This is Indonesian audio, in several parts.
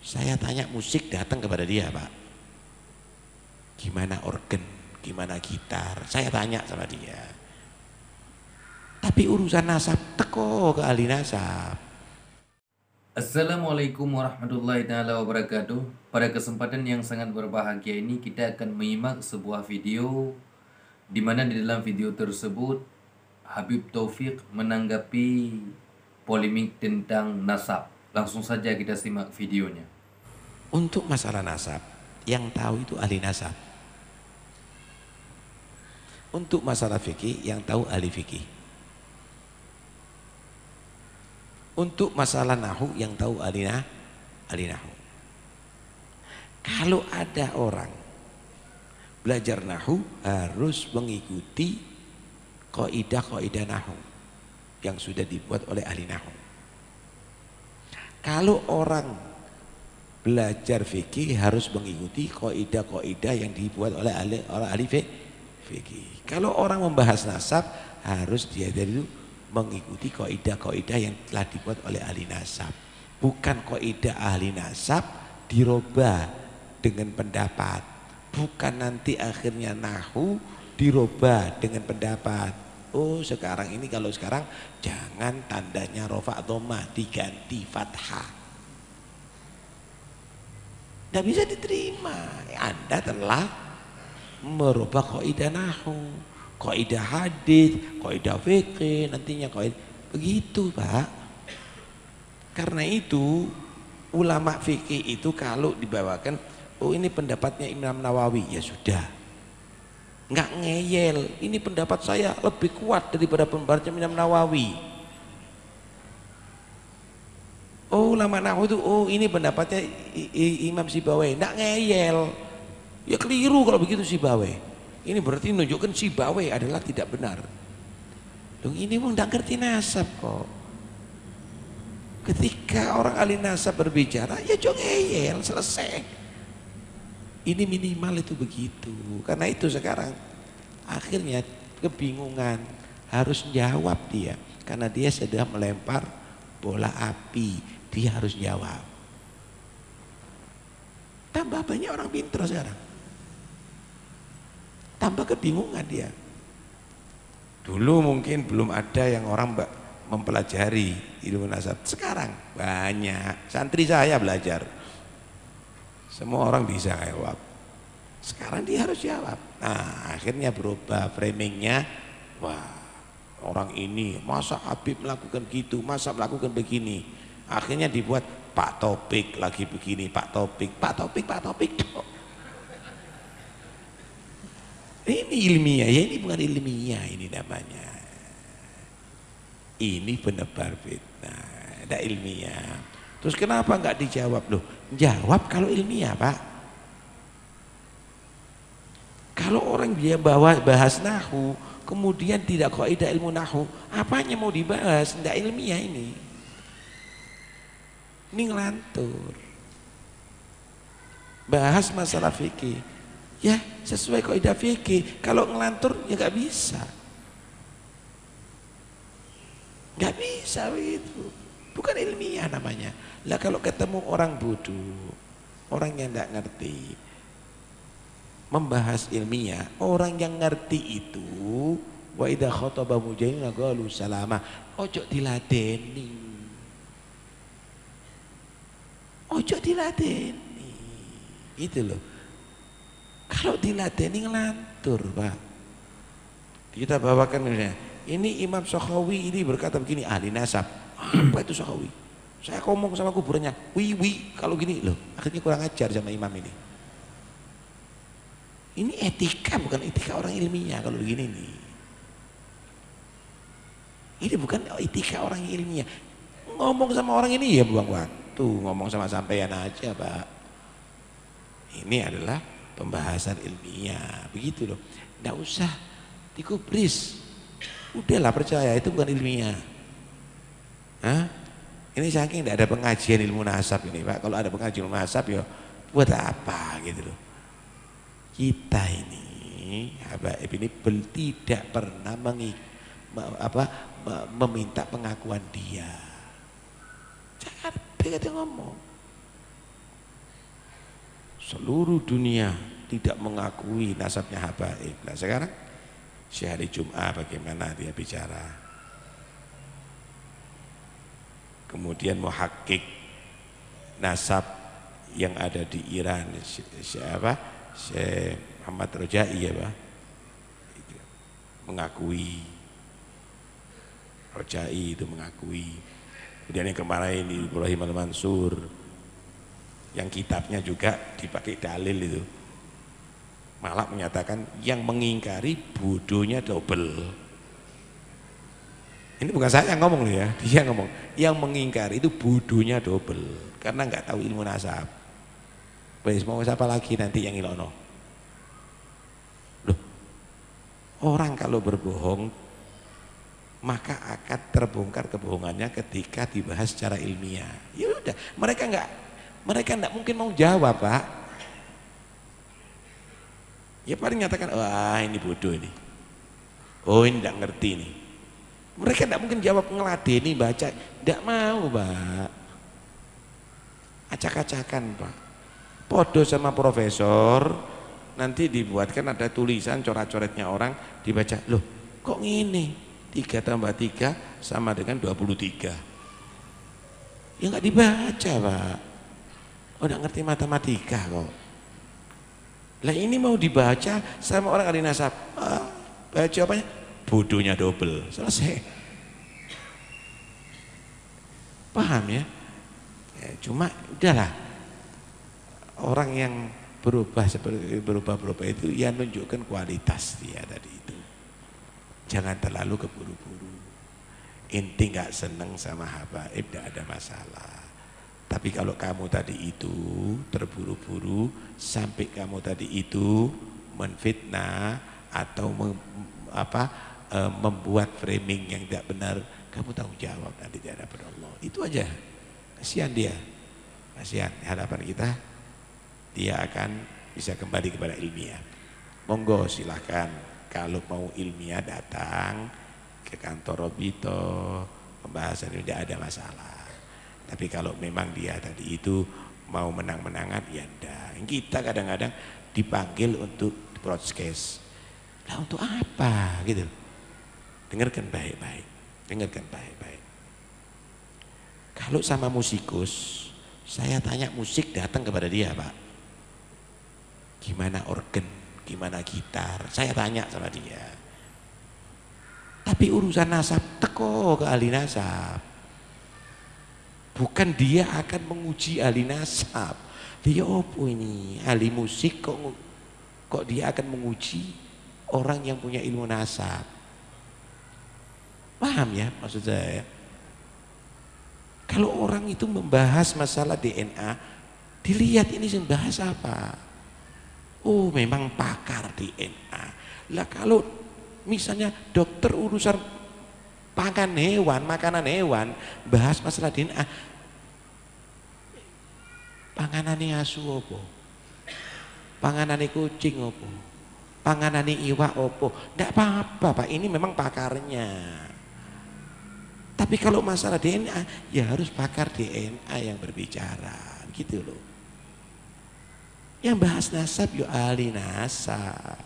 Saya tanya musik datang kepada dia, Pak. Gimana organ, gimana gitar, saya tanya sama dia. Tapi urusan nasab teko ke ahli nasab. Assalamualaikum warahmatullahi taala wabarakatuh. Pada kesempatan yang sangat berbahagia ini kita akan menyimak sebuah video di mana di dalam video tersebut Habib Taufik menanggapi polemik tentang nasab. Langsung saja kita simak videonya. Untuk masalah nasab, yang tahu itu ahli nasab. Untuk masalah fikih, yang tahu ahli fikih. Untuk masalah nahu, yang tahu ahli nahu. Kalau ada orang belajar nahu harus mengikuti kaidah-kaidah nahu yang sudah dibuat oleh ahli nahu. Kalau orang belajar fikih harus mengikuti kaidah-kaidah yang dibuat oleh ahli fikih. Kalau orang membahas nasab harus dia dari itu mengikuti kaidah-kaidah yang telah dibuat oleh ahli nasab. Bukan kaidah ahli nasab dirubah dengan pendapat. Bukan nanti akhirnya nahu dirubah dengan pendapat. Oh sekarang ini kalau sekarang jangan tandanya rofa dhamma diganti fathah. Tidak bisa diterima. Anda telah merubah kaidah nahu, kaidah hadis, kaidah fikih, nantinya kaidah begitu, Pak. Karena itu ulama fikih itu kalau dibawakan, oh ini pendapatnya Imam Nawawi, ya sudah, nggak ngeyel. Ini pendapat saya lebih kuat daripada pendapatnya Imam Nawawi. Oh ulama nahu itu, oh ini pendapatnya Imam Sibawai, nggak ngeyel. Ya keliru kalau begitu Sibawai. Ini berarti menunjukkan Sibawai adalah tidak benar. Dong ini mau nggak ngerti nasab kok. Ketika orang ahli nasab berbicara, ya jangan ngeyel, selesai. Ini minimal itu begitu. Karena itu sekarang akhirnya kebingungan, harus jawab dia. Karena dia sedang melempar bola api, dia harus jawab. Tambah banyak orang pintar sekarang. Tambah kebingungan dia. Dulu mungkin belum ada yang orang mempelajari ilmu nasab. Sekarang banyak. Santri saya belajar. Semua orang bisa jawab. Sekarang dia harus jawab. Nah akhirnya berubah framingnya. Wah orang ini masa Habib melakukan gitu, masa melakukan begini. Akhirnya dibuat Pak Topik lagi begini, Pak Topik. Ini ilmiah, ya ini bukan ilmiah ini namanya. Ini penebar fitnah, ada ilmiah. Terus kenapa nggak dijawab loh? Jawab kalau ilmiah, Pak. Kalau orang dia bahas nahu, kemudian tidak kaidah ilmu nahu, apanya mau dibahas? Tidak ilmiah ini. Ini ngelantur. Bahas masalah fikih. Ya sesuai kaidah fikih. Kalau ngelantur ya nggak bisa. Nggak bisa begitu. Bukan ilmiah namanya. Lah kalau ketemu orang bodoh, orang yang nggak ngerti, membahas ilmiah, orang yang ngerti itu wa idza khataba mujahidin qalu salama. Ojo diladeni. Ojo diladeni. Gitu loh. Kalau diladeni ngelantur, Pak. Kita bawakan misalnya, ini Imam Sakhawi ini berkata begini, ahli nasab. Apa itu Sakhawi? Saya ngomong sama kuburannya, wi kalau gini loh, akhirnya kurang ajar sama imam ini. Ini etika bukan etika orang ilmiah kalau begini nih. Ini bukan etika orang ilmiah. Ngomong sama orang ini ya buang waktu, ngomong sama sampean aja, Pak. Ini adalah pembahasan ilmiah, begitu loh. Nggak usah dikubris. Udahlah percaya itu bukan ilmiah. Hah? Ini saking tidak ada pengajian ilmu nasab ini, Pak. Kalau ada pengajian ilmu nasab ya buat apa gitu loh. Kita ini Habaib ini tidak pernah meminta pengakuan dia. Jangan ngomong. seluruh dunia tidak mengakui nasabnya habaib. Nah sekarang Syekh Jum'ah bagaimana dia bicara. Kemudian muhakkik nasab yang ada di Iran, Syekh Muhammad Rojai ya Pak, mengakui, Rojai itu mengakui. Kemudian yang kemarin Ibrahim Al-Mansur yang kitabnya juga dipakai dalil itu, malah menyatakan yang mengingkari bodohnya double. Ini bukan saya yang ngomong ya, dia ngomong yang mengingkari itu bodohnya double karena nggak tahu ilmu nasab. Wes mau siapa lagi nanti yang ilono? Loh, orang kalau berbohong maka akan terbongkar kebohongannya ketika dibahas secara ilmiah. Ya udah, mereka nggak mungkin mau jawab Pak. Ya paling nyatakan, wah ini bodoh ini, oh ini nggak ngerti nih. Mereka tidak mungkin jawab ngeladeni baca, tidak mau Pak. Acak-acakan Pak. Podo sama profesor, nanti dibuatkan ada tulisan coret-coretnya orang, dibaca, loh kok ngini 3 tambah 3 sama dengan 23. Ya nggak dibaca Pak. Oh nggak ngerti matematika kok. Lah ini mau dibaca sama orang ahli nasab, baca apanya? Bodohnya double, selesai. Paham ya? Ya cuma udahlah, orang yang berubah itu ya nunjukkan kualitas dia tadi itu. Jangan terlalu keburu-buru. Inti nggak seneng sama habaib tidak ada masalah. Tapi kalau kamu tadi itu terburu-buru sampai kamu tadi itu menfitnah atau membuat framing yang tidak benar, kamu tanggung jawab nanti di hadapan Allah. Itu aja. Kasihan dia, kasihan di hadapan kita, dia akan bisa kembali kepada ilmiah. Monggo silahkan kalau mau ilmiah datang ke kantor Robito, pembahasan ini tidak ada masalah. Tapi kalau memang dia tadi itu mau menang-menangan, ya enggak. Kita kadang-kadang dipanggil untuk broadcast. Lah untuk apa gitu? Dengarkan baik-baik, dengarkan baik-baik. Kalau sama musikus, saya tanya musik datang kepada dia Pak. Gimana organ, gimana gitar, saya tanya sama dia. Tapi urusan nasab teko ke ahli nasab. Bukan dia akan menguji ahli nasab. Dia opo ini ahli musik kok dia akan menguji orang yang punya ilmu nasab. Paham ya maksud saya? Kalau orang itu membahas masalah DNA, dilihat ini bahas apa? Oh memang pakar DNA. Lah kalau misalnya dokter urusan pangan hewan, makanan hewan, bahas masalah DNA, panganane asu apa? Panganane kucing apa? Panganane iwak apa? Tidak apa-apa Pak, ini memang pakarnya. Tapi kalau masalah DNA, ya harus pakar DNA yang berbicara, gitu loh. Yang bahas nasab, ya ahli nasab.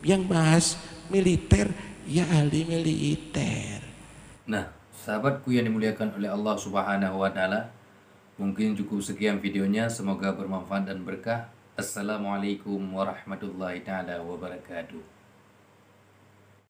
Yang bahas militer, ya ahli militer. Nah, sahabatku yang dimuliakan oleh Allah Subhanahu wa taala, mungkin cukup sekian videonya, semoga bermanfaat dan berkah. Assalamualaikum warahmatullahi taala wabarakatuh.